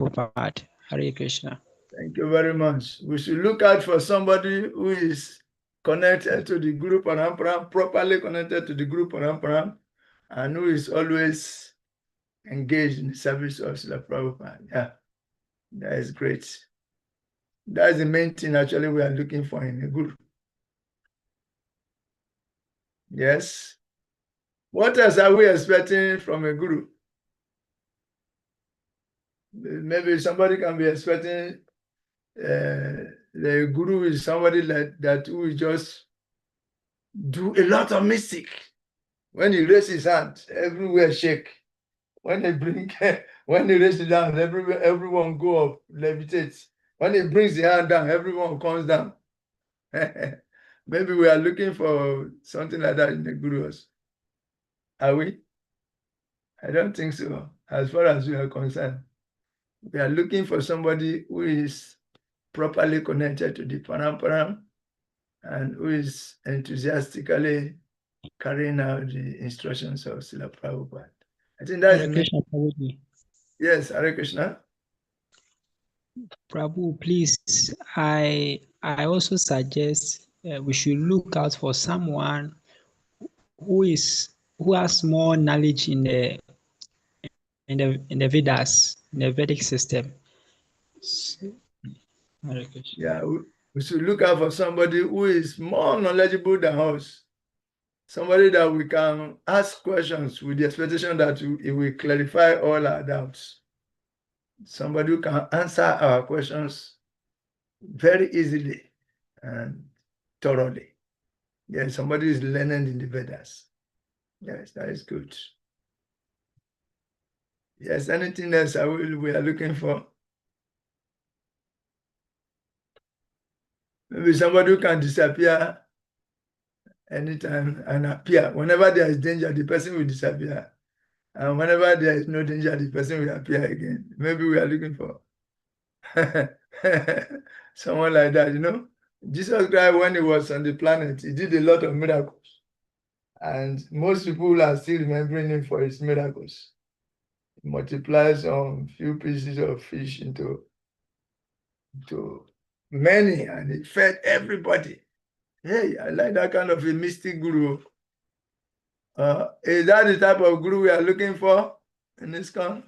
Prabhupada. Hare Krishna. Thank you very much. We should look out for somebody who is connected to the group Paramparam, properly connected to the group Paramparam, and who is always engaged in the service of Srila Prabhupada. Yeah, that is great. That's the main thing actually we are looking for in a guru. Yes. What else are we expecting from a guru? Maybe somebody can be expecting the guru is somebody like that who will just do a lot of mystic. When he raises his hand, everywhere shake. When he when he raises it down, everyone go up, levitate. When he brings the hand down, everyone comes down. Maybe we are looking for something like that in the gurus. Are we? I don't think so, as far as we are concerned. We are looking for somebody who is properly connected to the Paramparam and who is enthusiastically carrying out the instructions of Srila Prabhupada. I think that's Hare Krishna, Prabhuji. Yes, Hare Krishna. Prabhu, please, I also suggest we should look out for someone who has more knowledge in the Vedas, in the Vedic system. Hare Krishna. Yeah, we should look out for somebody who is more knowledgeable than us. Somebody that we can ask questions with the expectation that he will clarify all our doubts. Somebody who can answer our questions very easily and thoroughly. Yes, somebody is learning in the Vedas. Yes, that is good. Yes, anything else we are looking for? Maybe somebody who can disappear anytime and appear. Whenever there is danger, the person will disappear. And whenever there is no danger, the person will appear again. Maybe we are looking for someone like that, you know. Jesus Christ, when he was on the planet, he did a lot of miracles. And most people are still remembering him for his miracles. He multiplies some few pieces of fish into many, and he fed everybody. Hey, I like that kind of a mystic guru. Is that the type of guru we are looking for in this country?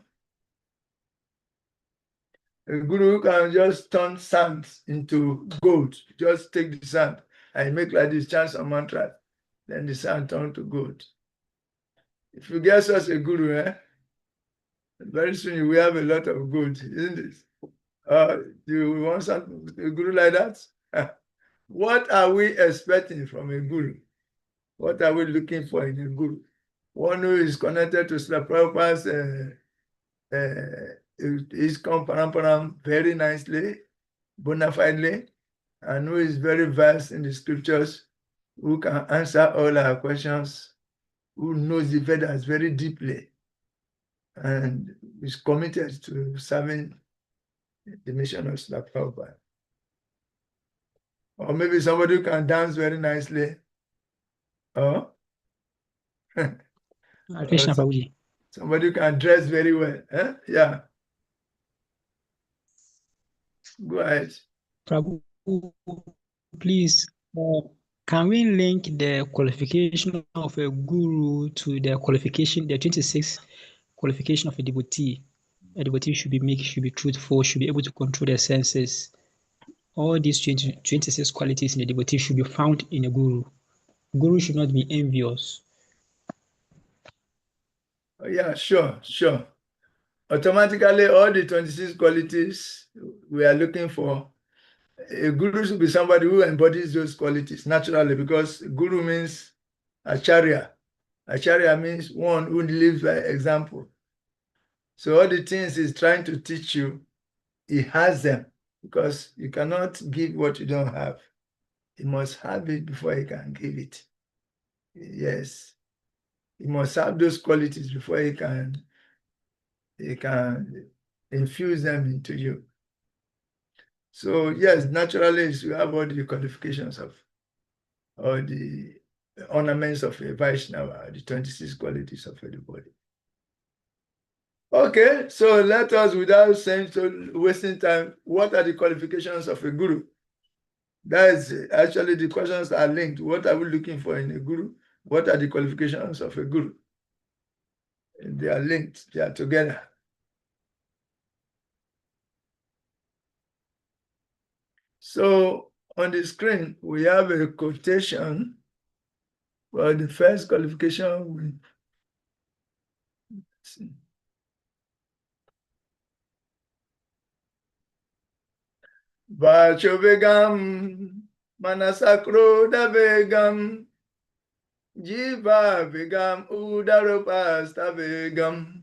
A guru can just turn sand into gold. Just take the sand and make like this, chant some mantra. Then the sand turn to gold. If you get such a guru, very soon you will have a lot of gold, isn't it? Do you want a guru like that? What are we expecting from a guru? What are we looking for in a guru? One who is connected to Srila Prabhupada's is Paramparam very nicely, bona fidely, and who is very versed in the scriptures, who can answer all our questions, who knows the Vedas very deeply, and is committed to serving the mission of Srila Prabhupada. Or maybe somebody who can dance very nicely. Or Krishna, Prabhuji. Somebody who can dress very well. Yeah. Go ahead. Prabhu, please, can we link the qualification of a guru to the qualification, the 26 qualification of a devotee? A devotee should be truthful, should be able to control their senses. All these 26 qualities in a devotee should be found in a guru. Guru should not be envious. Yeah, sure. Automatically, all the 26 qualities we are looking for, a guru should be somebody who embodies those qualities naturally, because guru means acharya. Acharya means one who lives by example. So all the things he's trying to teach you, he has them, because you cannot give what you don't have. He must have it before he can give it. Yes. He must have those qualities before he can infuse them into you. So yes, naturally you have all the qualifications of all the ornaments of a Vaishnava, the 26 qualities of everybody. Okay, so let us, without saying so wasting time, what are the qualifications of a guru? That is actually the questions are linked. What are we looking for in a guru? What are the qualifications of a guru? They are linked, they are together. So on the screen, we have a quotation for the first qualification. Vachovegam manasakro davegam jiva vegam udaropasta vegam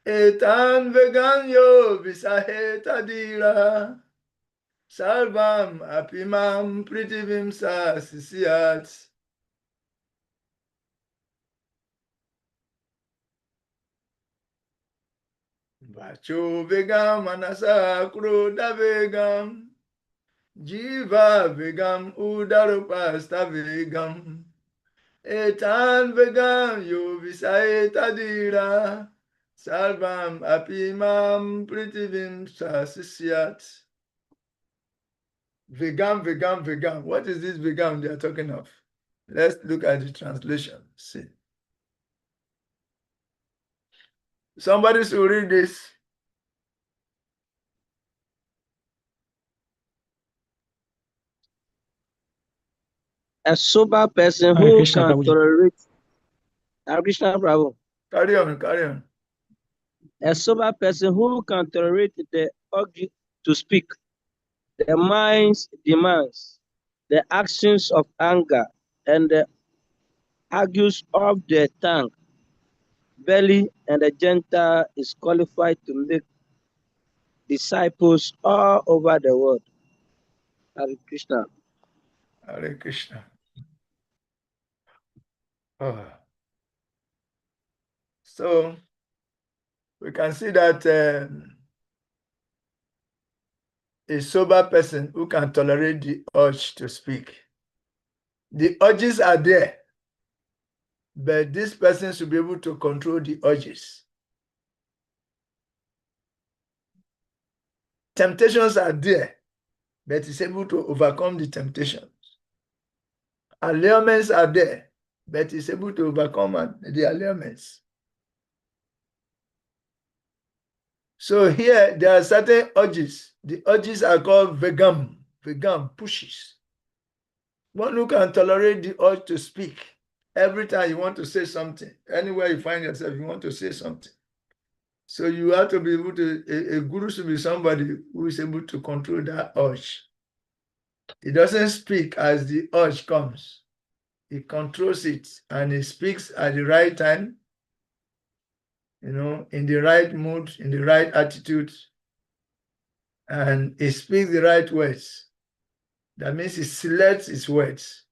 etan vegan yo visaheta dira salvam apimam pritivim sa sisiat. Vachovegam manasakro davegam jiva vegam udaropasta vegam etan vegan yo visaeta dira salvam apimam pritivim sasisyat. Vegan, vegan, vegan. What is this vegan they are talking of? Let's look at the translation. See. Somebody should read this. A sober person Hare who Krishna can Prabhuji. tolerate Krishna Prabhu. Carry on, carry on. A sober person who can tolerate the urge to speak, the mind's demands, the actions of anger, and the argues of the tongue, belly, and the gentle is qualified to make disciples all over the world. Hare Krishna. Hare Krishna. Oh. So we can see that a sober person who can tolerate the urge to speak. The urges are there, but this person should be able to control the urges. Temptations are there, but is able to overcome the temptations. Allurements are there, but is able to overcome the allurements. So here there are certain urges. The urges are called vegam pushes. One who can tolerate the urge to speak. Every time you want to say something, anywhere you find yourself, you want to say something. So you have to be able to, a guru should be somebody who is able to control that urge. He doesn't speak as the urge comes. He controls it and he speaks at the right time, in the right mood, in the right attitude, and he speaks the right words. That means he selects his words.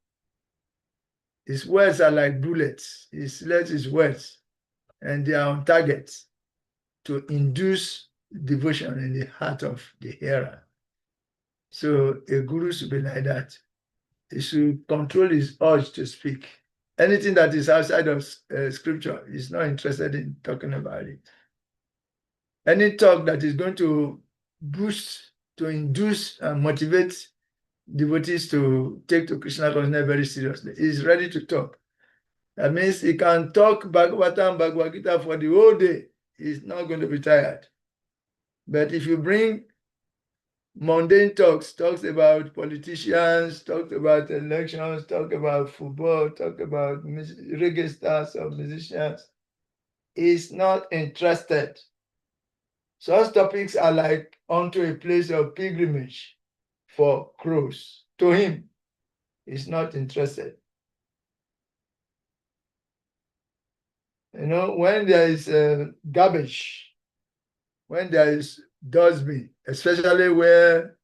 His words are like bullets. He selects his words and they are on target to induce devotion in the heart of the hearer. So a guru should be like that. He should control his urge to speak. Anything that is outside of scripture, he's not interested in talking about it. Any talk that is going to boost, to induce and motivate devotees to take to Krishna consciousness very seriously, he's ready to talk. That means he can talk Bhagavatam, Bhagavad Gita for the whole day. He's not going to be tired. But if you bring mundane talks about politicians, talk about elections, talk about football, talk about reggae stars or musicians, he's not interested. Such topics are like unto a place of pilgrimage for crows. To him, he's not interested. When there is garbage, when there is dustbin, especially where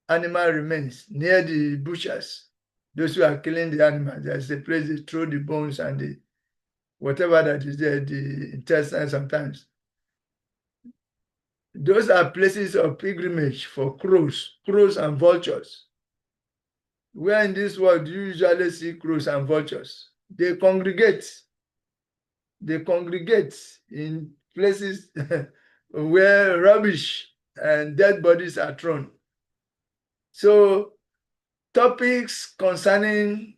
animal remains near the butchers, those who are killing the animals, there's a place they throw the bones and the whatever that is there, the intestines sometimes. Those are places of pilgrimage for crows and vultures. Where in this world do you usually see crows and vultures? They congregate in places where rubbish and dead bodies are thrown. So topics concerning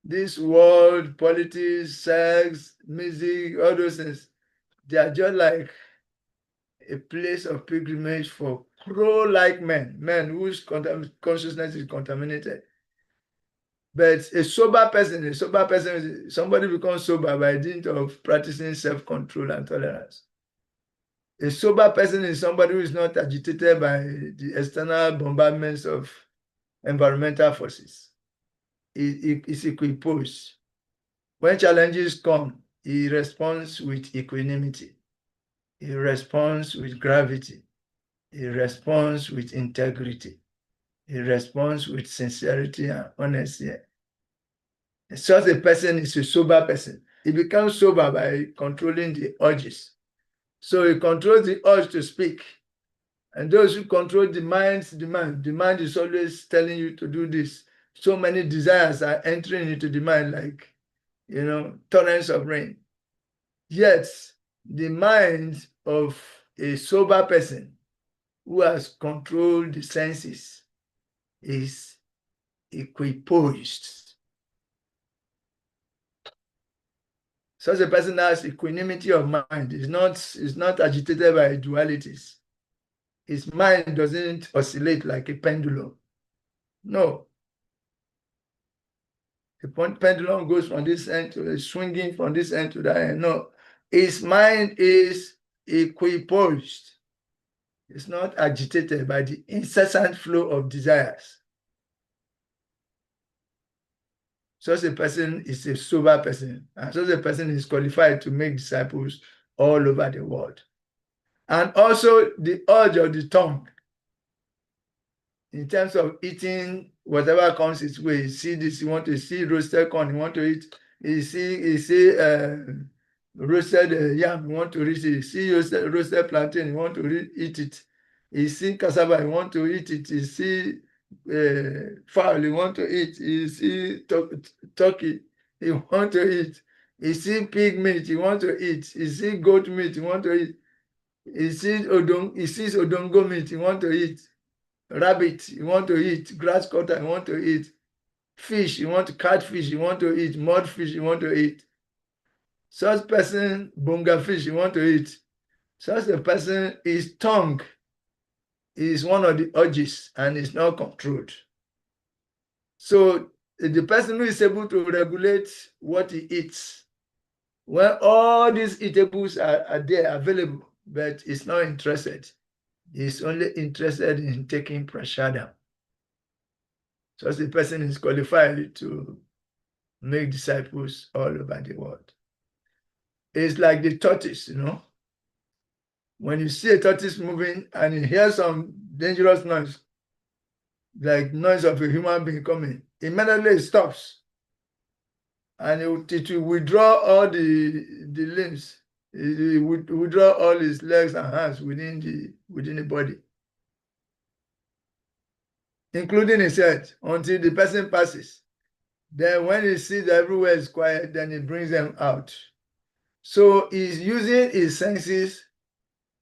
this world, politics, sex, music, all those things, they are just like a place of pilgrimage for crow-like men whose consciousness is contaminated. But a sober person is somebody becomes sober by dint of practicing self-control and tolerance. A sober person is somebody who is not agitated by the external bombardments of environmental forces. He is equipoised. When challenges come, he responds with equanimity. He responds with gravity. He responds with integrity. He responds with sincerity and honesty. Such a person is a sober person. He becomes sober by controlling the urges. So he controls the urge to speak. And those who control the mind's demand, the mind is always telling you to do this. So many desires are entering into the mind like, torrents of rain. Yet, the mind of a sober person who has controlled the senses is equipoised. Such a person has equanimity of mind. Is not agitated by dualities. His mind doesn't oscillate like a pendulum. No. The pendulum goes from this end to swinging from this end to that end. No. His mind is equipoised. It's not agitated by the incessant flow of desires. Such a person is a sober person, and such a person is qualified to make disciples all over the world. And also the urge of the tongue, in terms of eating whatever comes its way. You see this, you want to see roasted corn, you want to eat. You see roasted yam, you want to eat it. You see roasted plantain, you want to eat it. You see cassava, you want to eat it. You see fowl, you want to eat. You see turkey, you want to eat. You see pig meat, you want to eat. You see goat meat, you want to eat. You see odongo meat, you want to eat. Rabbit, you want to eat. Grass cutter, you want to eat. Fish, you want to catfish, you want to eat. Mudfish, you want to eat. Such person, bunga fish, you want to eat. Such a person, his tongue is one of the urges and is not controlled. So the person who is able to regulate what he eats, when all these eatables are there available, but is not interested, is only interested in taking prashadam. Such a person is qualified to make disciples all over the world. It's like the tortoise, When you see a tortoise moving and you hear some dangerous noise, like noise of a human being coming, immediately it stops. And it will withdraw all the limbs. It will withdraw all his legs and hands within the body, including his head, until the person passes. Then when he sees that everywhere is quiet, then he brings them out. So he's using his senses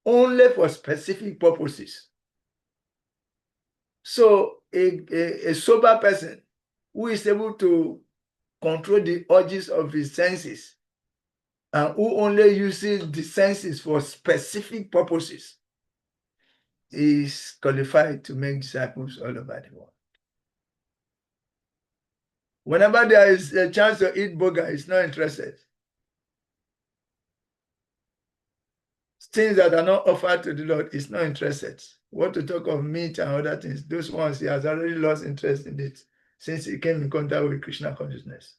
only for specific purposes. So a sober person who is able to control the urges of his senses and who only uses the senses for specific purposes is qualified to make disciples all over the world. Whenever there is a chance to eat burger, he's not interested. Things that are not offered to the Lord, he's not interested. What to talk of meat and other things, those ones he has already lost interest in it since he came in contact with Krishna consciousness.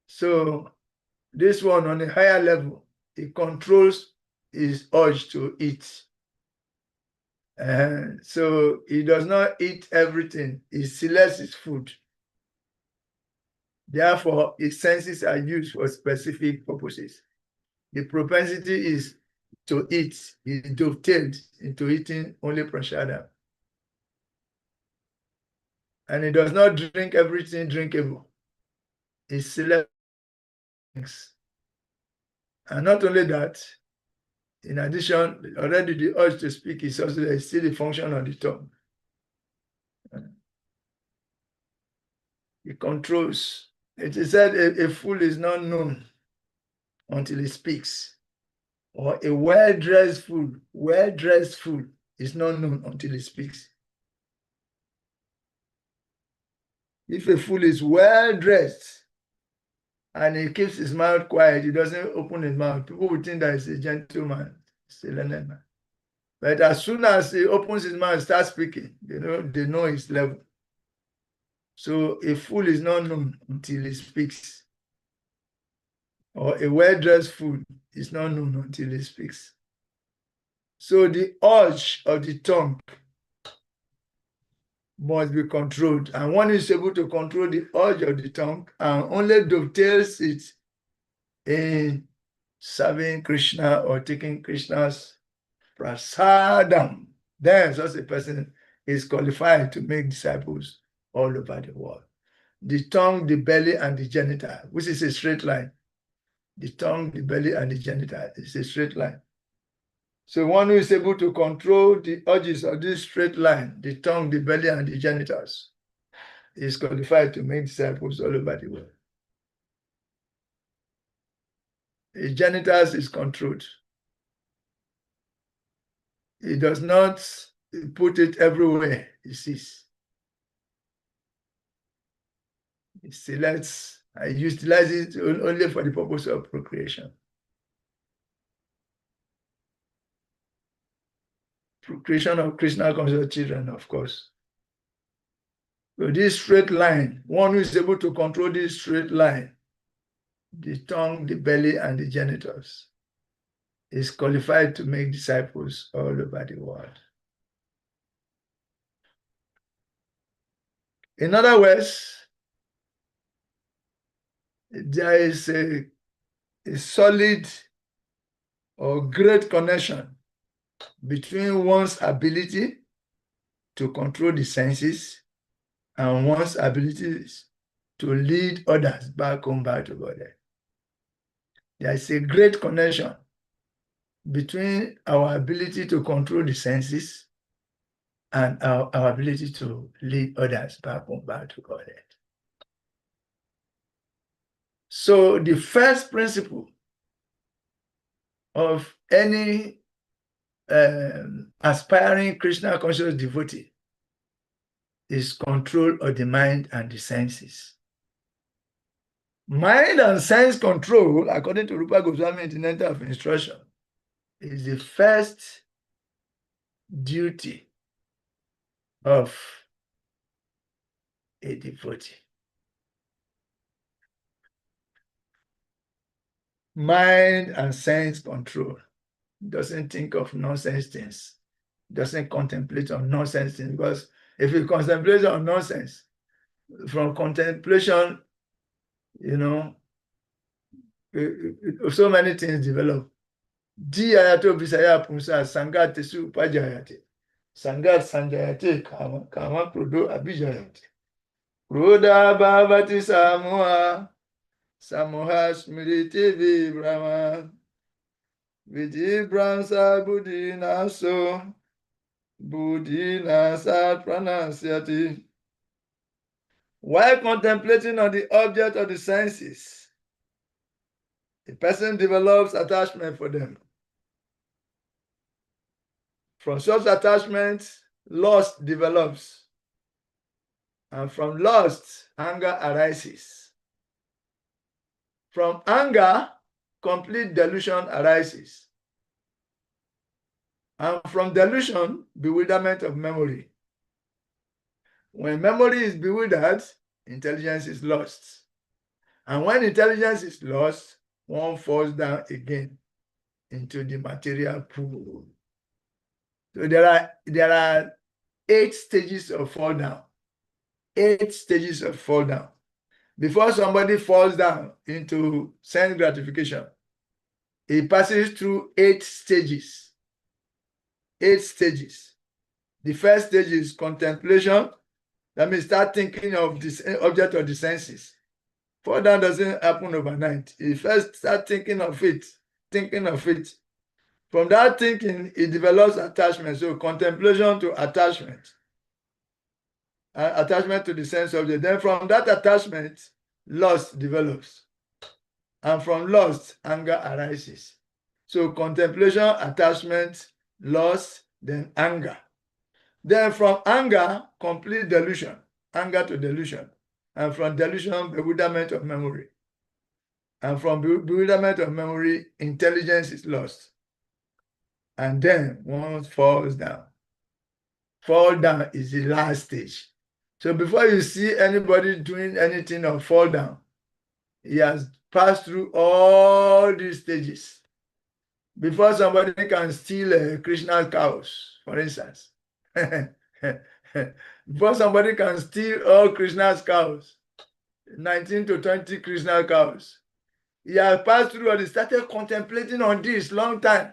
So this one on a higher level, he controls his urge to eat. So he does not eat everything. He selects his food. Therefore, his senses are used for specific purposes. The propensity is to eat. He dovetailed into eating only prashadam. And he does not drink everything drinkable. He selects things. And not only that, In addition, already the urge to speak is also there, still the function of the tongue. It controls. It is said a fool is not known until he speaks. Or a well-dressed fool is not known until he speaks. If a fool is well-dressed and he keeps his mouth quiet, he doesn't open his mouth, people will think that he's a gentleman, he's a learned man. But as soon as he opens his mouth and starts speaking, they know his level. So a fool is not known until he speaks. Or a well-dressed fool is not known until he speaks. So the urge of the tongue must be controlled. And one is able to control the urge of the tongue and only dovetails it in serving Krishna or taking Krishna's prasadam. Then such a person is qualified to make disciples all over the world. The tongue, the belly, and the genital, which is a straight line. The tongue, the belly, and the genital is a straight line. So one who is able to control the urges of this straight line, the tongue, the belly, and the genitals, is qualified to make disciples all over the world. The genitals is controlled. He does not put it everywhere he sees. He selects and utilizes it only for the purpose of procreation. Procreation of Krishna conscious children, of course. So this straight line, one who is able to control this straight line, the tongue, the belly, and the genitals, is qualified to make disciples all over the world. In other words, there is a solid or great connection between one's ability to control the senses and one's abilities to lead others back home, back to God. There is a great connection between our ability to control the senses and our ability to lead others back home, back to God. So the first principle of any aspiring Krishna conscious devotee is control of the mind and the senses. Mind and sense control, according to Rupa Goswami Incidental of Instruction, is the first duty of a devotee. Mind and sense control. Doesn't think of nonsense things. Doesn't contemplate on nonsense things, because if you contemplate on nonsense, from contemplation, so many things develop. Diyato Visaya Punsa Sangat Tesu Pajayate. Sangat Sanjayate Kama Prodo Abijayate. Roda Bhavati Samoha Samoha Smriti Vibrama Vidi Bransa Buddhina So Buddhina Sat Pranasyati. While contemplating on the object of the senses, the person develops attachment for them. From such attachment, lust develops. And from lust, anger arises. From anger, complete delusion arises. And from delusion, bewilderment of memory. When memory is bewildered, intelligence is lost. And when intelligence is lost, one falls down again into the material pool. So there are 8 stages of fall down. 8 stages of fall down. Before somebody falls down into sense gratification, he passes through 8 stages. 8 stages. The first stage is contemplation. That means start thinking of this object of the senses. Fall down doesn't happen overnight. You first start thinking of it. From that thinking, it develops attachment. So contemplation to attachment. Attachment to the sense object. Then from that attachment, lust develops. And from lust, anger arises. So contemplation, attachment, lust, then anger. Then from anger, complete delusion. Anger to delusion. And from delusion, bewilderment of memory. And from bewilderment of memory, intelligence is lost. And then one falls down. Fall down is the last stage. So before you see anybody doing anything or fall down, he has passed through all these stages. Before somebody can steal Krishna's cows, for instance. Before somebody can steal all Krishna's cows, 19 to 20 Krishna cows, he has passed through and he started contemplating on this long time.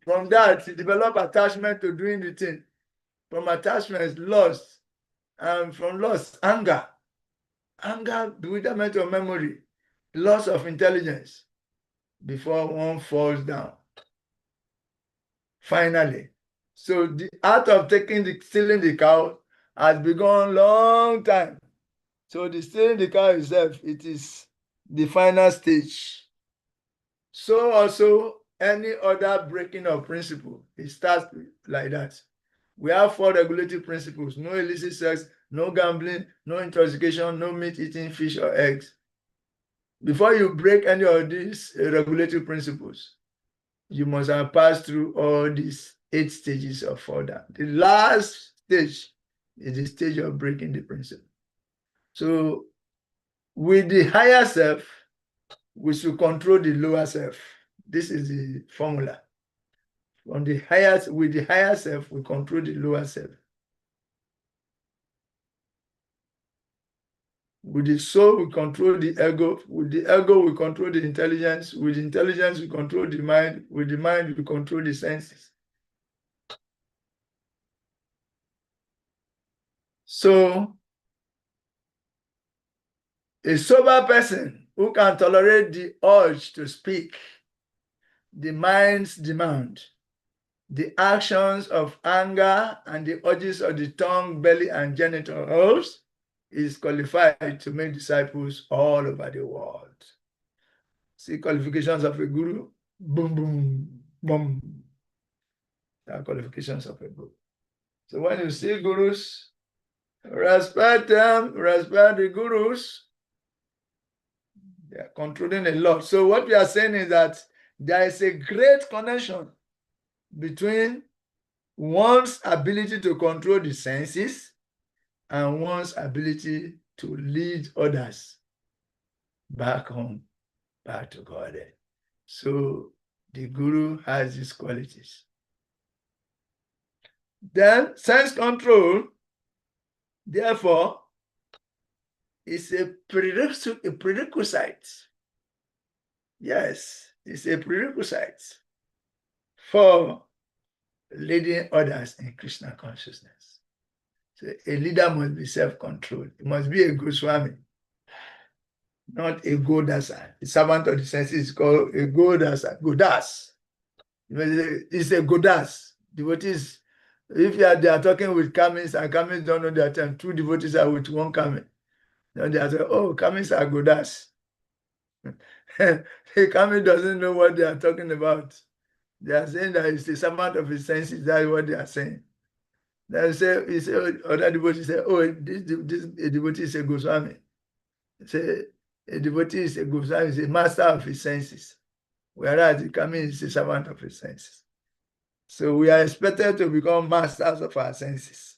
From that, he developed attachment to doing the thing. From attachment, lust. And from lust, anger. Anger, bewilderment of memory, loss of intelligence before one falls down. Finally. So the art of stealing the cow has begun long time. So the stealing the cow itself, it is the final stage. So also any other breaking of principle, it starts like that. We have 4 regulative principles: no illicit sex, no gambling, no intoxication, no meat eating, fish or eggs. Before you break any of these regulative principles, you must have passed through all these 8 stages of fall down. The last stage is the stage of breaking the principle. So with the higher self, we should control the lower self. This is the formula. With the higher self, we control the lower self. With the soul, we control the ego. With the ego, we control the intelligence. With the intelligence, we control the mind. With the mind, we control the senses. So, a sober person who can tolerate the urge to speak, the mind's demand, the actions of anger, and the urges of the tongue, belly, and genitals, is qualified to make disciples all over the world. See qualifications of a guru? Boom, boom, boom. There are qualifications of a guru. So when you see gurus, respect them, respect the gurus. They are controlling a lot. So what we are saying is that there is a great connection between one's ability to control the senses and one's ability to lead others back home, back to God. So the guru has these qualities. Then sense control, therefore, is a prerequisite. Yes, it's a prerequisite for leading others in Krishna consciousness. So a leader must be self-controlled. It must be a Goswami, not a Godasa. The servant of the senses is called a Godasa. Godas. It's a Godas. Devotees, if they are talking with Kamins and Kamins don't know their time, 2 devotees are with 1 Kamin. Now they are saying, oh, Kamins are Godas. The Kamin doesn't know what they are talking about. They are saying that it's the servant of his senses. That's what they are saying. They say, other devotees say, oh, this devotee is a Goswami. Say, a devotee is a Goswami, is a master of his senses. Whereas the Kamin is a servant of his senses. So we are expected to become masters of our senses.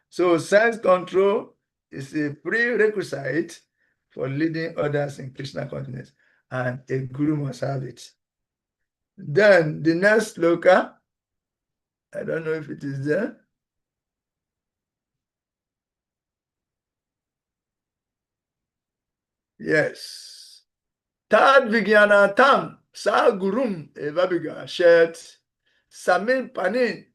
So sense control is a prerequisite for leading others in Krishna consciousness, and a guru must have it. Then the next sloka, I don't know if it is there. Yes. Tad Vigyana Tam Sa Gurum Evabiga Shet Samin Panin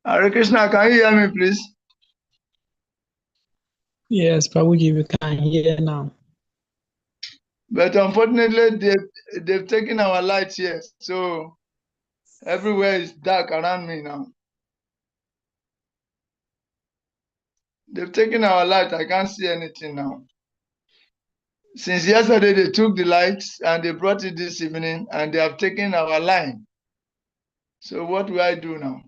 Hare Krishna, can you hear me, please? Yes, Prabhuji, we can hear now. But unfortunately, they've taken our lights here, so everywhere is dark around me now. They've taken our light. I can't see anything now. Since yesterday, they took the lights and they brought it this evening, and they have taken our line. So what do I do now?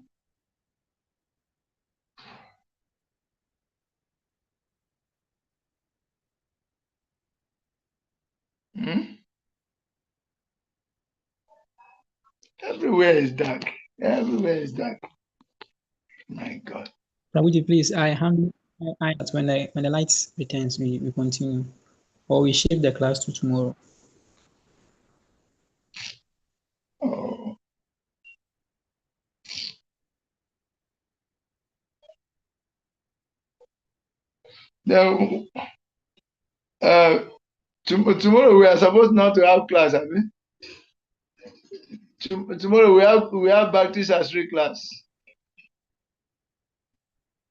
Everywhere is dark. Everywhere is dark. My God. Prabhuji, please, when the lights returns, we continue. Or we shift the class to tomorrow. Oh. Then, tomorrow we are supposed not to have class, have we? Tomorrow we have Baptist History class.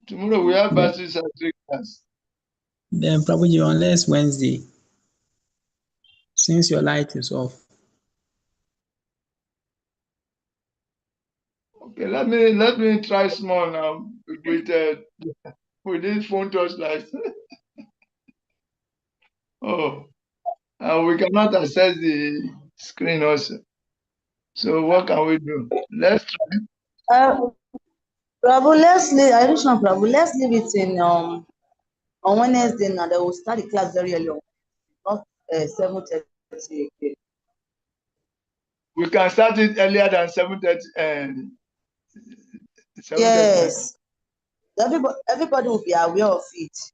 Tomorrow we have Baptist History class. Then Prabhuji, unless Wednesday, since your light is off. Okay, let me try small now with this phone torchlight. Oh, and we cannot access the screen also. So what can we do? Let's try. Prabhu, let's leave. I reach Prabhu. Let's leave it in on Wednesday now. They will start the class very early, not 7:30 again. We can start it earlier than 7:30. Yes, everybody will be aware of it.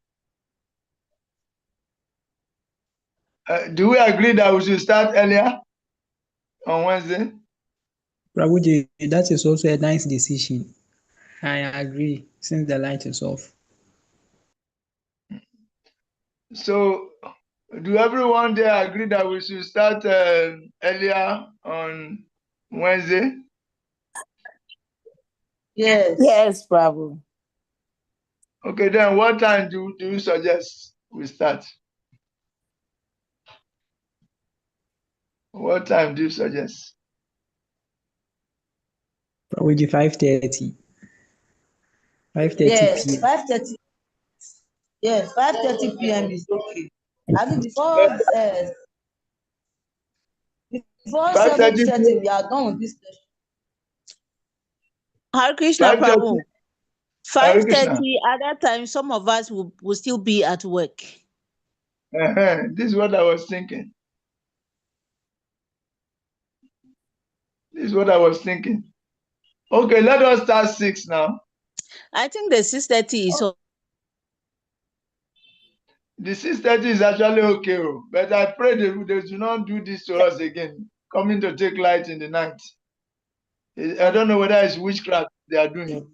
Do we agree that we should start earlier on Wednesday? Prabhuji, that is also a nice decision. I agree, since the light is off. So, do everyone there agree that we should start earlier on Wednesday? Yes. Yes, Prabhu. Okay, then what time do you suggest we start? What time do you suggest? Prabhuji, 5:30. 5:30 Yes, p.m. 5:30. Yes, 5:30 p.m. is okay. I mean before 7:30 we are done with this session. Hare Krishna, 5:30. Prabhu. Hare Krishna. 5:30 at that time, some of us will still be at work. This is what I was thinking. Okay, let us start 6 now. I think the 6:30 is The 6:30 is actually okay, but I pray they do not do this to us again, coming to take light in the night. I don't know whether it's witchcraft they are doing.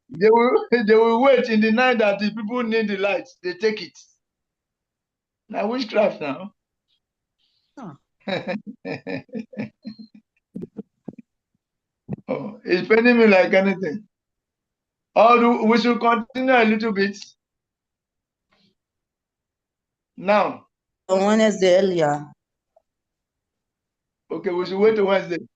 They will wait in the night that the people need the light. They take it. Now witchcraft now. Huh. Oh, it's paining me like anything. Or we should continue a little bit. Now. On Wednesday earlier. Okay, we should wait till Wednesday.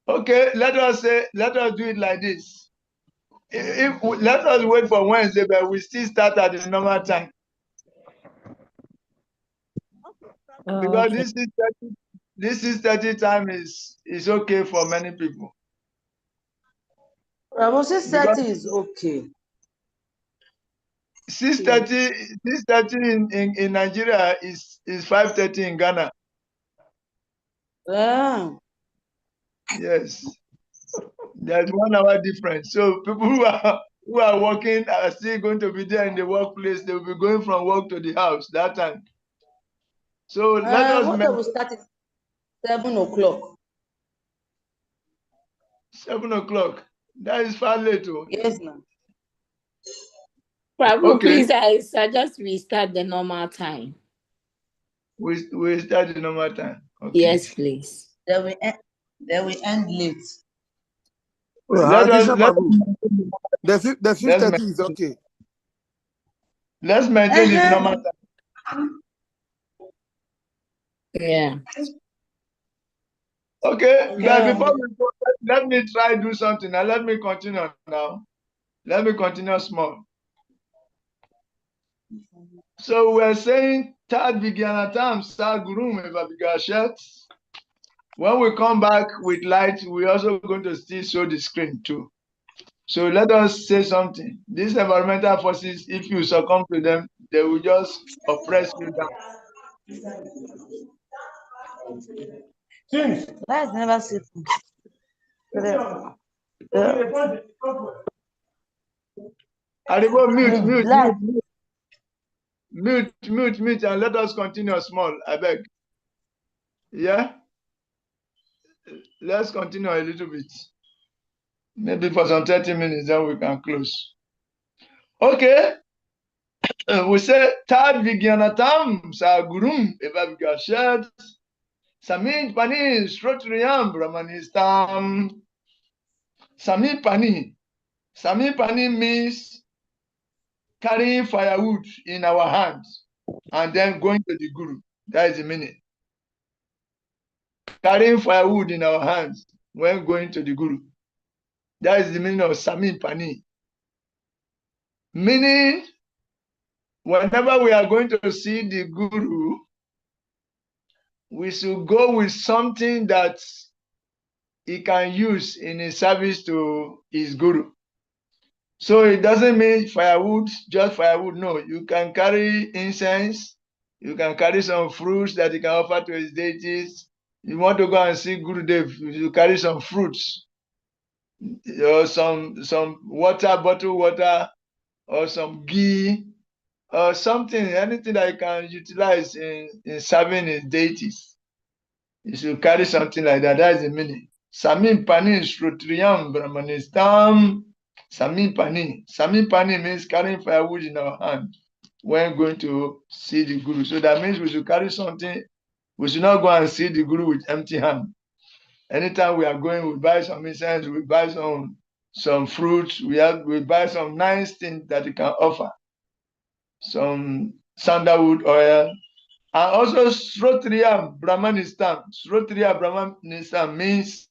Okay, let us do it like this. Let us wait for Wednesday, but we still start at the normal time. Because okay. this 6:30 time is okay for many people. Prabhu, 6:30 is okay. 6:30 in Nigeria is 5:30 in Ghana. Yeah. Yes. There's 1 hour difference. So people who are working are still going to be there in the workplace. They will be going from work to the house that time. So let us What will start at 7 o'clock. 7 o'clock. That is far late. Yes, ma'am. Prabhu, Okay. please, I suggest we start the normal time. We start the normal time. Okay. Yes, please. They will end late. Well, Let us Addition let Babu. The let's 5:30 is okay. let's maintain the Uh-huh. normal time. Yeah. Okay, but Yeah. before we go, let me try do something. Now let me continue now. Let me continue small. So we're saying third Vigyanatam Star Gurum Evabigashet. When we come back with light, we're also going to still show the screen too. So let us say something. These environmental forces, if you succumb to them, they will just oppress you down. Light never sleep. Aribo, Light. mute, and let us continue small. I beg. Yeah? Let's continue a little bit. Maybe for some 30 minutes, then we can close. Okay. We say Tad Vigyanatam Sa Gurum Eva Vigashed Samin Pani Strotriam Brahmanistam Sami Pani. Sami Pani means carrying firewood in our hands and then going to the Guru. That is the meaning. Carrying firewood in our hands when going to the Guru. That is the meaning of Sami Pani. Meaning, whenever we are going to see the Guru, we should go with something that he can use in his service to his Guru. So it doesn't mean firewood, just firewood. No, you can carry incense, you can carry some fruits that you can offer to his deities. You want to go and see Guru Dev, you carry some fruits, or some water, bottled water, or some ghee, or something, anything that you can utilize in serving his deities. You should carry something like that. That is the meaning. Sami Pani Shrutriyam Brahmanistam. Sami Pani. Sami Pani means carrying firewood in our hand when going to see the Guru. So that means we should carry something. We should not go and see the Guru with empty hand. Anytime we are going, we buy some incense, we buy some fruits, we buy some nice things that you can offer. Some sandalwood oil. And also Srotriya Brahmanistam. Srotriya Brahmanistam means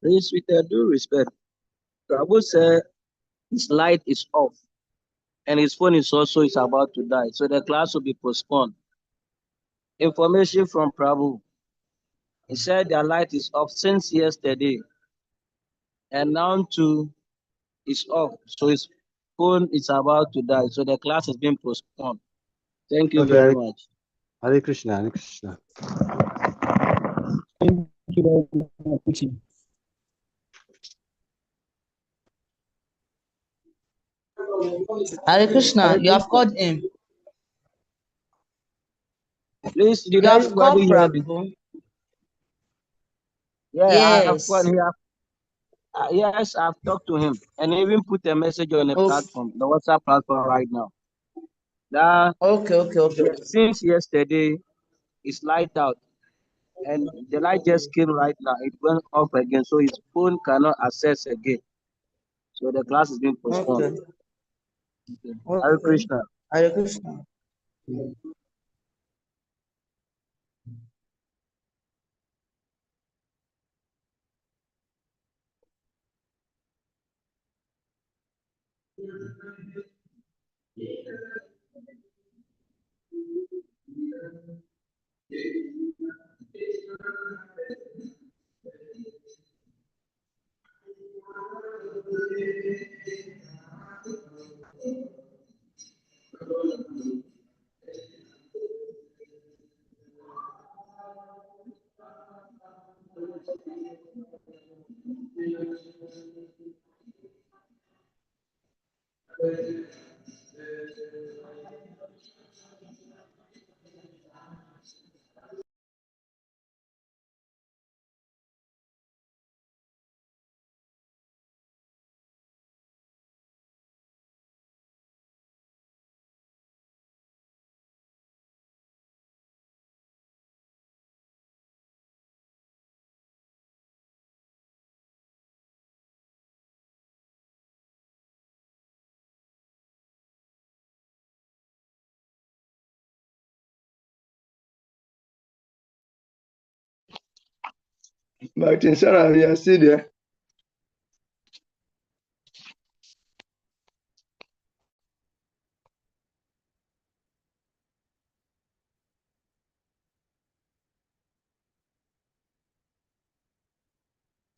Please, with due respect, Prabhu said his light is off and his phone is about to die, so the class will be postponed. Information from Prabhu. He said their light is off since yesterday, and now too is off, so his phone is about to die, so the class has been postponed. Thank you very much. Hare Krishna, Hare Krishna. Thank you very much. Hare Krishna, you have called him. Please, did You have everybody called hear me? Prabhu. Yeah, I have Yes. called him. Yes, I've talked to him and even put a message on the platform, the WhatsApp platform right now. That Okay. since yesterday, it's light out and the light just came right now. It went off again, so his phone cannot access again. So the class has been postponed. Okay. Hare Krishna. Hare Krishna. Martin Sarah, you are still there?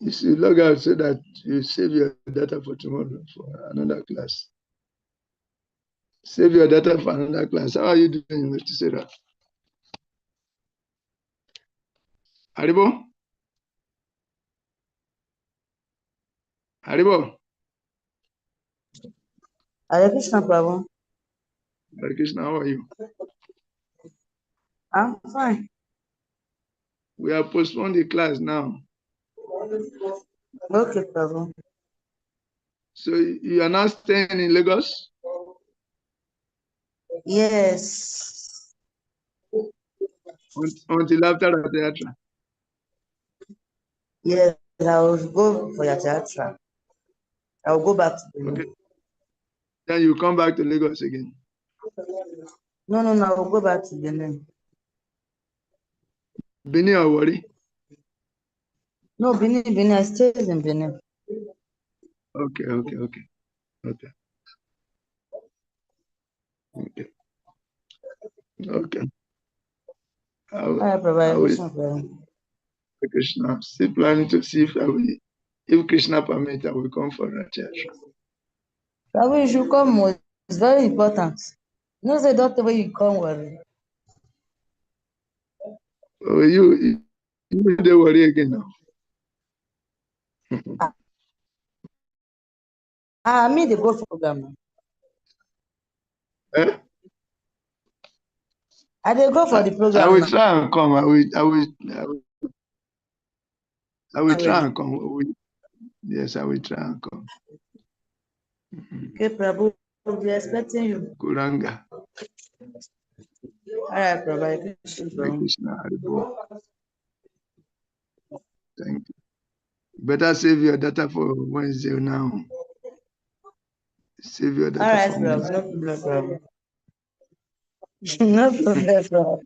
You should log out so that you save your data for tomorrow for another class. Save your data for another class. How are you doing, Mr. Sarah? Haribo? Haribo? Hare Krishna, Prabhu. Hare Krishna, how are you? I'm fine. We have postponed the class now. Okay, Prabhu. So you are now staying in Lagos? Yes. Until after the theatre. Yes, I will go for your theatre. I will go back to Benin. Okay. Then you come back to Lagos again. No, I will go back to Benin. Benin or Warri? No, Benin, I stay in Benin. Okay. I will, Krishna. Still planning to see if Krishna permit, I will come for a church. Prabhu, you should come. It's very important. No, say don't the way you come worry. Oh, you don't worry again now. I mean the go for program. Eh? I dey go for the program. I will try and come. I will try and come. Yes, I will try and come. Okay, Prabhu, we'll be expecting you. Kuranga. All right, Prabhu. Krishna. Thank you. Better save your data for Wednesday now. Save your data. All right, Prabhu. No problem, Prabhu. No problem, Prabhu.